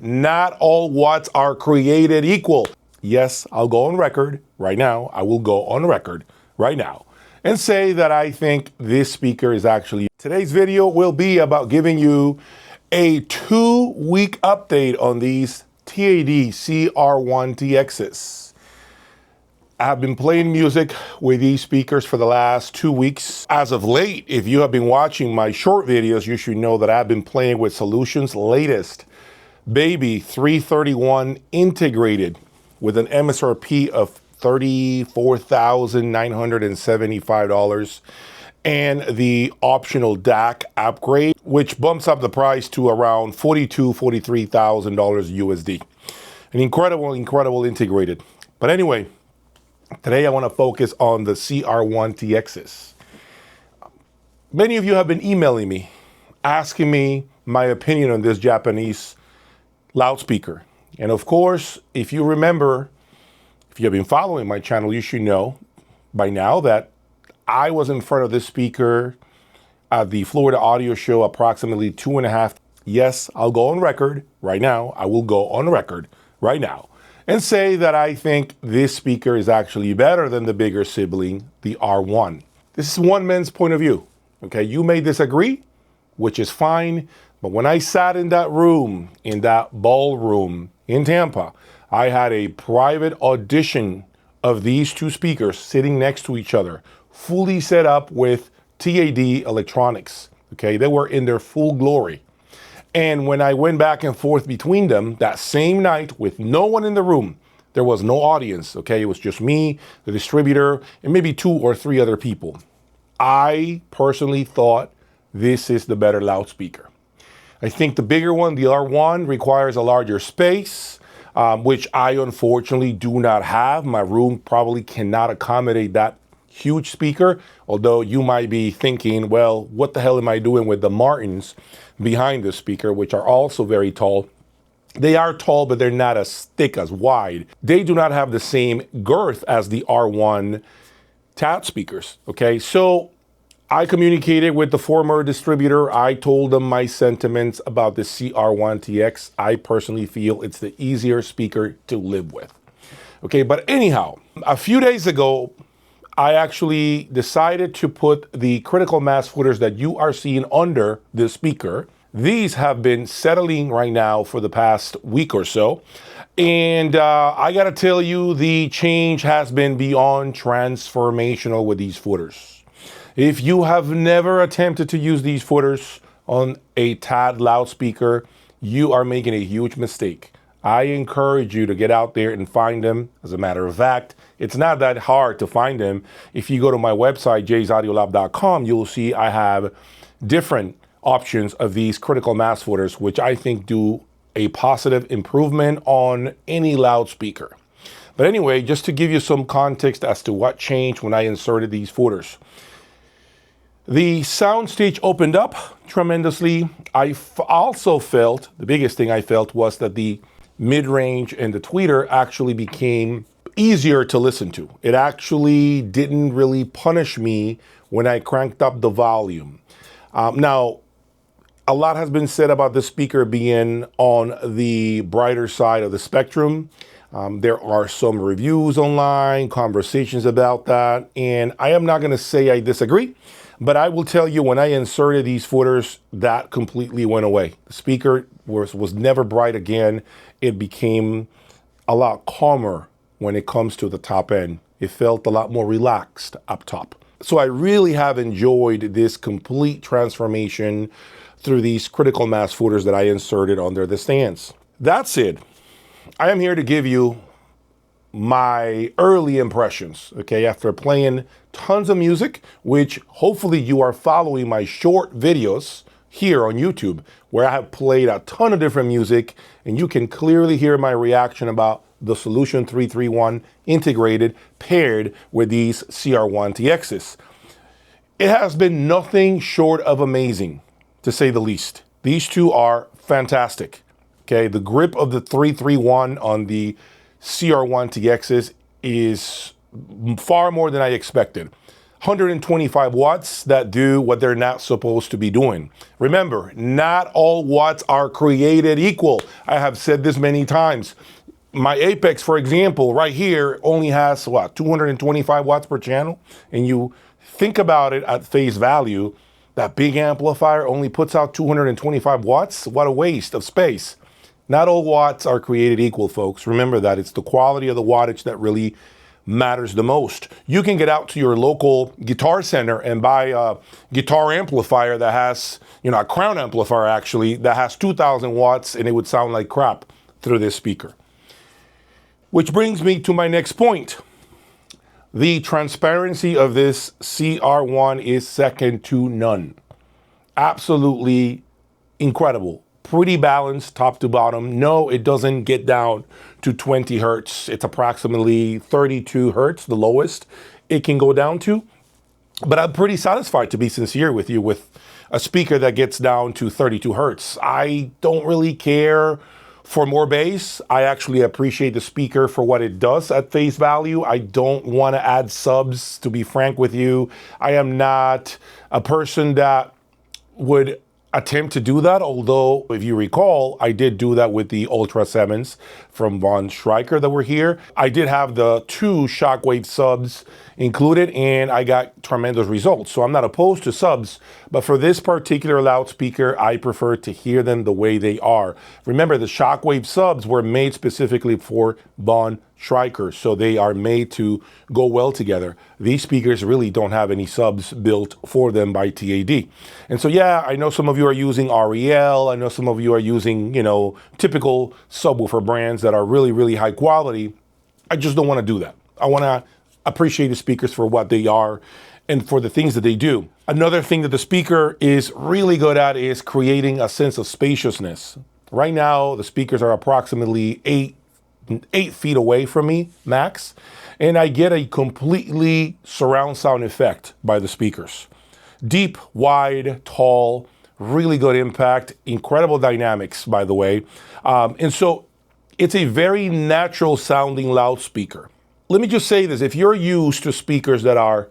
Not all watts are created equal. Yes, I'll go on record right now. I will go on record right now and say that I think this speaker is actually... Today's video will be about giving you a 2-week update on these TAD CR1TXs. I've been playing music with these speakers for the last 2 weeks. As of late, if you have been watching my short videos, you should know that I've been playing with Soulution's latest Baby 331 integrated with an MSRP of $34,975 and the optional DAC upgrade, which bumps up the price to around $43,000 USD. An incredible integrated. But anyway, today I want to focus on the CR1TXs. Many of you have been emailing me, asking me my opinion on this Japanese loudspeaker. And of course, if you remember, if you have been following my channel, you should know by now that I was in front of this speaker at the Florida Audio Show approximately 2.5. Yes, I'll go on record right now. I will go on record right now and say that I think this speaker is actually better than the bigger sibling, the R1. This is one man's point of view. Okay, you may disagree, which is fine. But when I sat in that room, in that ballroom in Tampa, I had a private audition of these two speakers sitting next to each other, fully set up with TAD electronics. Okay, they were in their full glory. And when I went back and forth between them that same night with no one in the room, there was no audience. Okay, it was just me, the distributor, and maybe 2 or 3 other people. I personally thought this is the better loudspeaker. I think the bigger one, the R1, requires a larger space, which I unfortunately do not have. My room probably cannot accommodate that huge speaker, although you might be thinking, well, what the hell am I doing with the Martins behind the speaker, which are also very tall. They are tall, but they're not as thick, as wide. They do not have the same girth as the R1 TAD speakers, okay? So I communicated with the former distributor. I told them my sentiments about the CR1TX. I personally feel it's the easier speaker to live with. Okay, but anyhow, a few days ago, I actually decided to put the critical mass footers that you are seeing under the speaker. These have been settling right now for the past week or so. And I gotta tell you, the change has been beyond transformational with these footers. If you have never attempted to use these footers on a TAD loudspeaker, you are making a huge mistake. I encourage you to get out there and find them. As a matter of fact, it's not that hard to find them. If you go to my website, jaysaudiolab.com, you will see I have different options of these critical mass footers, which I think do a positive improvement on any loudspeaker. But anyway, just to give you some context as to what changed when I inserted these footers. The soundstage opened up tremendously. I also felt, the biggest thing I felt was that the mid-range and the tweeter actually became easier to listen to. It actually didn't really punish me when I cranked up the volume. Now, a lot has been said about the speaker being on the brighter side of the spectrum. There are some reviews online, conversations about that, and I am not going to say I disagree. But I will tell you, when I inserted these footers, that completely went away. The speaker was never bright again. It became a lot calmer when it comes to the top end. It felt a lot more relaxed up top. So I really have enjoyed this complete transformation through these critical mass footers that I inserted under the stands. That's it. I am here to give you my early impressions, okay, after playing tons of music, which hopefully you are following my short videos here on YouTube, where I have played a ton of different music, and you can clearly hear my reaction about the Soulution 331 integrated paired with these CR1TXs. It has been nothing short of amazing, to say the least. These two are fantastic, okay? The grip of the 331 on the CR1TXs is far more than I expected. 125 watts that do what they're not supposed to be doing. Remember, not all watts are created equal. I have said this many times. My Apex, for example, right here only has, 225 watts per channel? And you think about it at face value, that big amplifier only puts out 225 watts? What a waste of space. Not all watts are created equal, folks. Remember that. It's the quality of the wattage that really matters the most. You can get out to your local guitar center and buy a guitar amplifier that has, a crown amplifier actually, that has 2,000 watts, and it would sound like crap through this speaker. Which brings me to my next point. The transparency of this CR1 is second to none. Absolutely incredible. Pretty balanced top to bottom. No, it doesn't get down to 20 hertz. It's approximately 32 hertz, the lowest it can go down to. But I'm pretty satisfied, to be sincere with you, with a speaker that gets down to 32 hertz. I don't really care for more bass. I actually appreciate the speaker for what it does at face value. I don't want to add subs, to be frank with you. I am not a person that would attempt to do that, although if you recall, I did do that with the Ultra 7s from Von Stryker that were here. I did have the 2 Shockwave subs included, and I got tremendous results. So I'm not opposed to subs, but for this particular loudspeaker, I prefer to hear them the way they are. Remember, the Shockwave subs were made specifically for Von Stryker, so they are made to go well together. These speakers really don't have any subs built for them by TAD. And so, yeah, I know some of you are using REL. I know some of you are using, typical subwoofer brands that are really, really high quality. I just don't want to do that. I want to appreciate the speakers for what they are and for the things that they do. Another thing that the speaker is really good at is creating a sense of spaciousness. Right now, the speakers are approximately 8 feet away from me, max, and I get a completely surround sound effect by the speakers. Deep, wide, tall, really good impact, incredible dynamics, by the way. And so it's a very natural sounding loudspeaker. Let me just say this, if you're used to speakers that are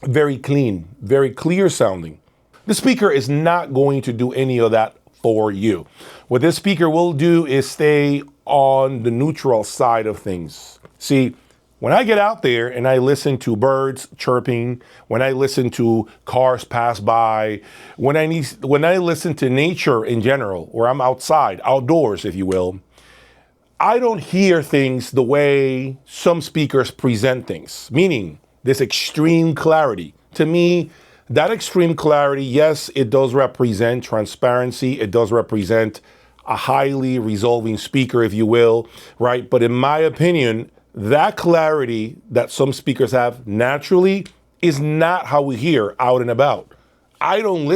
very clean, very clear sounding, the speaker is not going to do any of that for you. What this speaker will do is stay on the neutral side of things. See, when I get out there and I listen to birds chirping, when I listen to cars pass by, when I listen to nature in general, or I'm outside, outdoors, if you will, I don't hear things the way some speakers present things, meaning this extreme clarity. To me, that extreme clarity, yes, it does represent transparency. It does represent a highly resolving speaker, if you will, right? But in my opinion, that clarity that some speakers have naturally is not how we hear out and about. I don't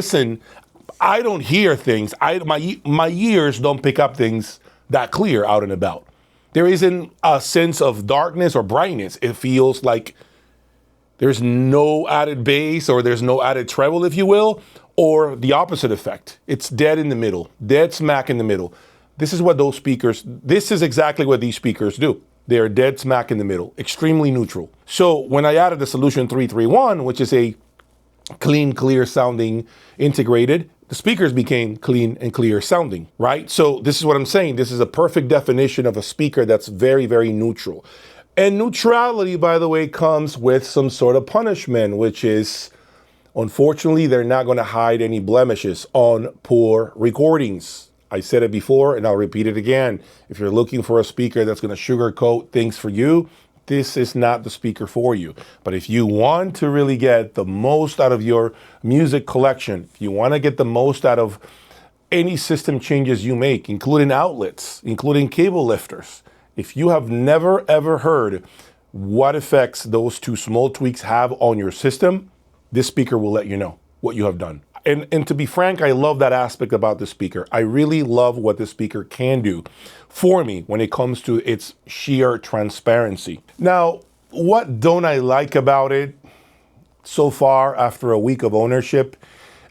hear things. My ears don't pick up things that clear out and about. There isn't a sense of darkness or brightness. It feels like there's no added bass or there's no added treble, if you will, or the opposite effect. It's dead in the middle, dead smack in the middle. This is exactly what these speakers do. They're dead smack in the middle, extremely neutral. So when I added the Soulution 331, which is a clean, clear sounding integrated, the speakers became clean and clear sounding, right? So this is what I'm saying. This is a perfect definition of a speaker that's very, very neutral. And neutrality, by the way, comes with some sort of punishment, which is, unfortunately, they're not going to hide any blemishes on poor recordings. I said it before, and I'll repeat it again. If you're looking for a speaker that's going to sugarcoat things for you, this is not the speaker for you. But if you want to really get the most out of your music collection, if you want to get the most out of any system changes you make, including outlets, including cable lifters, if you have never ever heard what effects those 2 small tweaks have on your system, this speaker will let you know what you have done. And to be frank, I love that aspect about the speaker. I really love what the speaker can do for me when it comes to its sheer transparency. Now, what don't I like about it so far after a week of ownership?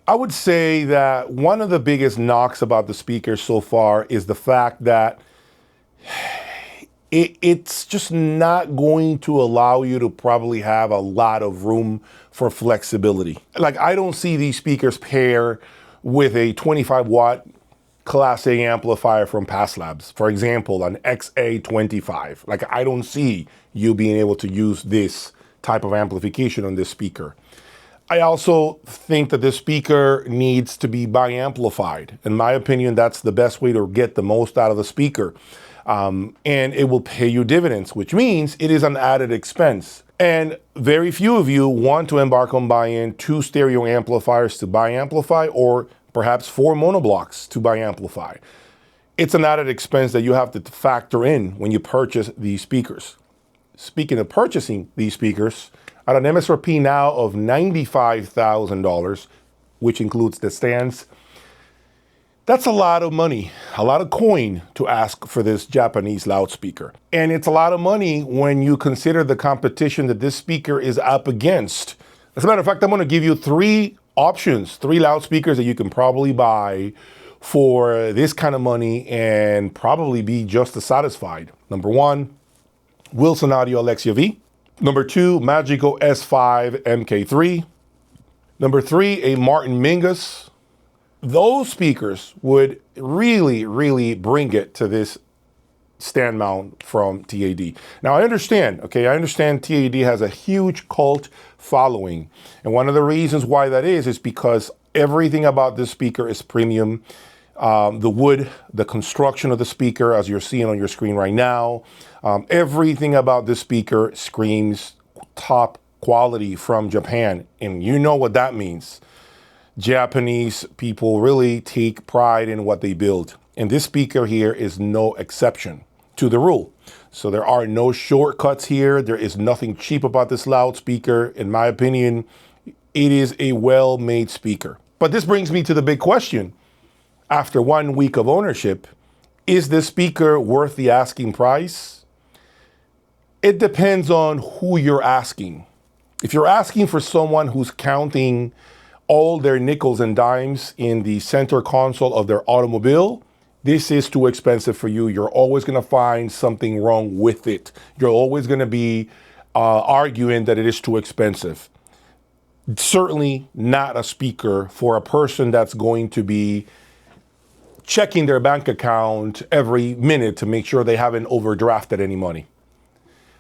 I would say that one of the biggest knocks about the speaker so far is the fact that it's just not going to allow you to probably have a lot of room for flexibility. Like, I don't see these speakers pair with a 25 watt Class A amplifier from Past Labs. For example, an XA25. Like, I don't see you being able to use this type of amplification on this speaker. I also think that this speaker needs to be bi-amplified. In my opinion, that's the best way to get the most out of the speaker. And it will pay you dividends, which means it is an added expense. And very few of you want to embark on buying 2 stereo amplifiers to bi-amplify, or perhaps 4 monoblocks to bi-amplify. It's an added expense that you have to factor in when you purchase these speakers. Speaking of purchasing these speakers, at an MSRP now of $95,000, which includes the stands, that's a lot of money, a lot of coin to ask for this Japanese loudspeaker. And it's a lot of money when you consider the competition that this speaker is up against. As a matter of fact, I'm going to give you 3 options, 3 loudspeakers that you can probably buy for this kind of money and probably be just as satisfied. Number 1, Wilson Audio Alexia V. Number 2, Magico S5 MK3. Number 3, a Martin Mingus. Those speakers would really bring it to this stand mount from TAD. Now, I understand TAD has a huge cult following. And one of the reasons why that is because everything about this speaker is premium. The wood, the construction of the speaker, as you're seeing on your screen right now, everything about this speaker screams top quality from Japan. And you know what that means. Japanese people really take pride in what they build. And this speaker here is no exception to the rule. So there are no shortcuts here. There is nothing cheap about this loudspeaker. In my opinion, it is a well-made speaker. But this brings me to the big question. After 1 week of ownership, is this speaker worth the asking price? It depends on who you're asking. If you're asking for someone who's counting all their nickels and dimes in the center console of their automobile, this is too expensive for you. You're always going to find something wrong with it. You're always going to be arguing that it is too expensive. Certainly not a speaker for a person that's going to be checking their bank account every minute to make sure they haven't overdrafted any money.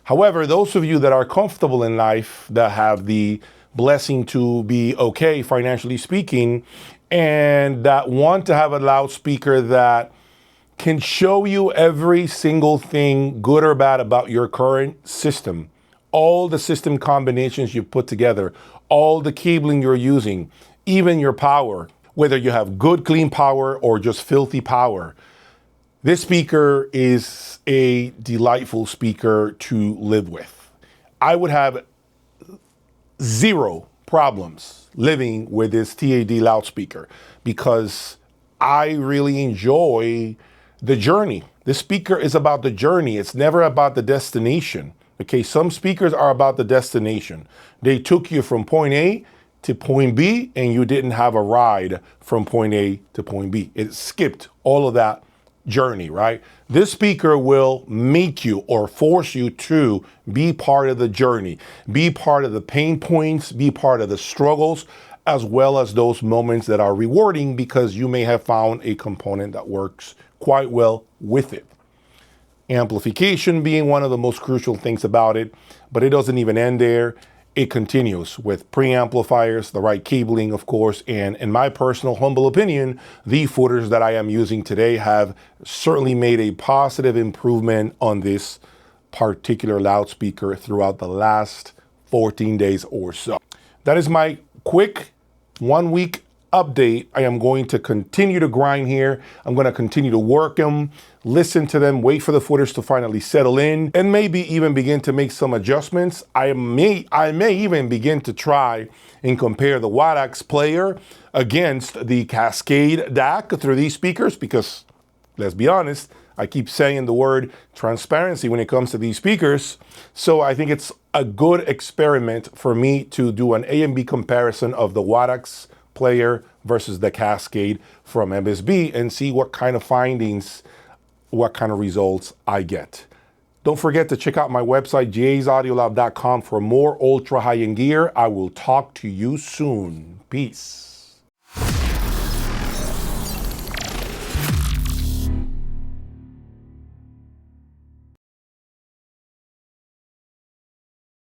However, those of you that are comfortable in life, that have the blessing to be okay financially speaking, and that want to have a loudspeaker that can show you every single thing, good or bad, about your current system, all the system combinations you put together, all the cabling you're using, even your power, whether you have good clean power or just filthy power. This speaker is a delightful speaker to live with. I would have 0 problems living with this TAD loudspeaker because I really enjoy the journey. This speaker is about the journey. It's never about the destination. Okay, some speakers are about the destination. They took you from point A to point B and you didn't have a ride from point A to point B. It skipped all of that journey, right? This speaker will make you or force you to be part of the journey, be part of the pain points, be part of the struggles, as well as those moments that are rewarding because you may have found a component that works quite well with it. Amplification being one of the most crucial things about it, but it doesn't even end there. It continues with preamplifiers, the right cabling, of course, and in my personal humble opinion, the footers that I am using today have certainly made a positive improvement on this particular loudspeaker throughout the last 14 days or so. That is my quick 1 week update. I am going to continue to grind here. I'm going to continue to work them, listen to them, wait for the footers to finally settle in, and maybe even begin to make some adjustments. I may even begin to try and compare the Wadax player against the Cascade DAC through these speakers because, let's be honest, I keep saying the word transparency when it comes to these speakers. So I think it's a good experiment for me to do an A and B comparison of the Wadax player versus the Cascade from MSB and see what kind of findings, what kind of results I get. Don't forget to check out my website, jasaudiolab.com, for more ultra high-end gear. I will talk to you soon. Peace.